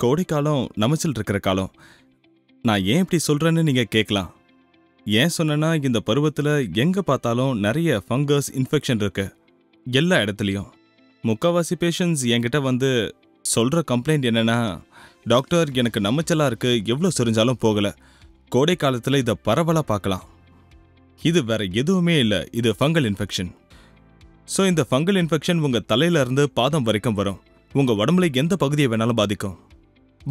கோடைக்காலம் நமைச்சல் இருக்கிற காலம். நான் ஏன் இப்படி சொல்றேன்னு நீங்க கேட்கலாம். ஏன் சொன்னேன்னா, இந்த பருவத்தில் எங்கே பார்த்தாலும் நிறைய ஃபங்கஸ் இன்ஃபெக்ஷன் இருக்கு. எல்லா இடத்துலையும். முக்கால்வாசி பேஷண்ட்ஸ் என்கிட்ட வந்து சொல்கிற கம்ப்ளைண்ட் என்னென்னா, டாக்டர் எனக்கு நமைச்சலாக இருக்குது, எவ்வளோ சொரிஞ்சாலும் போகலை. கோடை காலத்தில் இதை பரவலாக பார்க்கலாம். இது வேற எதுவுமே இல்லை, இது ஃபங்கல் இன்ஃபெக்ஷன். ஸோ இந்த ஃபங்கல் இன்ஃபெக்ஷன் உங்கள் தலையிலேருந்து பாதம் வரைக்கும் வரும். உங்கள் உடம்புல எந்த பகுதியை வேணாலும் பாதிக்கும்.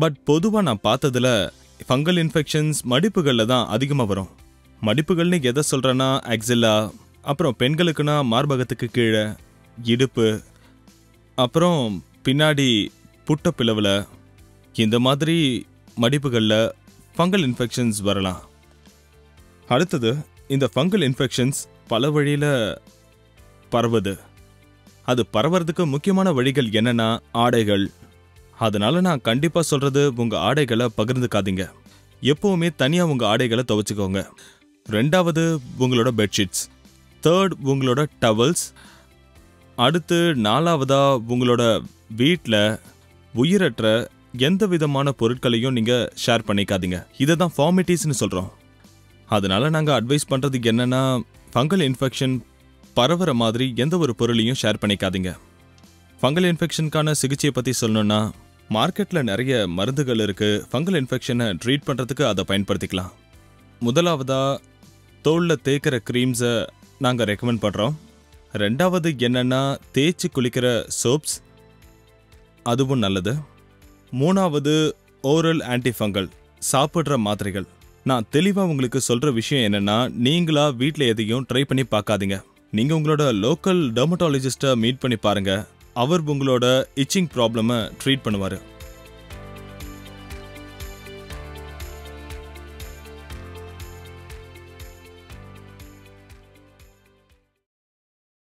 பட் பொதுவாக நான் பார்த்ததில் ஃபங்கல் இன்ஃபெக்ஷன்ஸ் மடிப்புகளில் தான் அதிகமாக வரும். மடிப்புகள்னு எதை சொல்கிறேன்னா, ஆக்சிலா, அப்புறம் பெண்களுக்குன்னா மார்பகத்துக்கு கீழே, இடுப்பு, அப்புறம் பின்னாடி புட்டப்பிளவில், இந்த மாதிரி மடிப்புகளில் ஃபங்கல் இன்ஃபெக்ஷன்ஸ் வரலாம். அடுத்தது, இந்த ஃபங்கல் இன்ஃபெக்ஷன்ஸ் பல வழியில் பரவுது. அது பரவறதுக்கு முக்கியமான வழிகள் என்னன்னா, ஆடைகள். அதனால நான் கண்டிப்பாக சொல்கிறது, உங்கள் ஆடைகளை பகிர்ந்துக்காதீங்க. எப்போவுமே தனியாக உங்கள் ஆடைகளை துவைச்சிக்கோங்க. 2வது உங்களோட பெட்ஷீட்ஸ். 3rd உங்களோட டவல்ஸ். அடுத்து 4வதா உங்களோட வீட்டில் உயிரற்ற எந்த விதமான பொருட்களையும் நீங்கள் ஷேர் பண்ணிக்காதீங்க. இதை தான் ஃபார்மிட்டிஸ்னு சொல்கிறோம். அதனால நாங்கள் அட்வைஸ் பண்ணுறது என்னென்னா, ஃபங்கல் இன்ஃபெக்ஷன் பரவுற மாதிரி எந்த ஒரு பொருளையும் ஷேர் பண்ணிக்காதீங்க. ஃபங்கல் இன்ஃபெக்ஷனுக்கான சிகிச்சையை பற்றி சொல்லணும்னா, மார்க்கெட்டில் நிறைய மருந்துகள் இருக்குது. ஃபங்கல் இன்ஃபெக்ஷனை ட்ரீட் பண்ணுறதுக்கு அதை பயன்படுத்திக்கலாம். முதலாவதா தோலில் தேய்க்கிற க்ரீம்ஸை நாங்கள் ரெக்கமெண்ட் பண்ணுறோம். 2வது என்னென்னா, தேய்ச்சி குளிக்கிற சோப்ஸ், அதுவும் நல்லது. 3வது ஓரல் ஆன்டிஃபங்கல், சாப்பிட்ற மாத்திரைகள். நான் தெளிவாக உங்களுக்கு சொல்கிற விஷயம் என்னென்னா, நீங்களா வீட்டில் எதையும் ட்ரை பண்ணி பார்க்காதீங்க. நீங்கள் உங்களோட லோக்கல் டெர்மட்டாலஜிஸ்ட்டை மீட் பண்ணி பாருங்கள். அவர் உங்களோட இச்சிங் ப்ராப்ளமை ட்ரீட் பண்ணுவார்.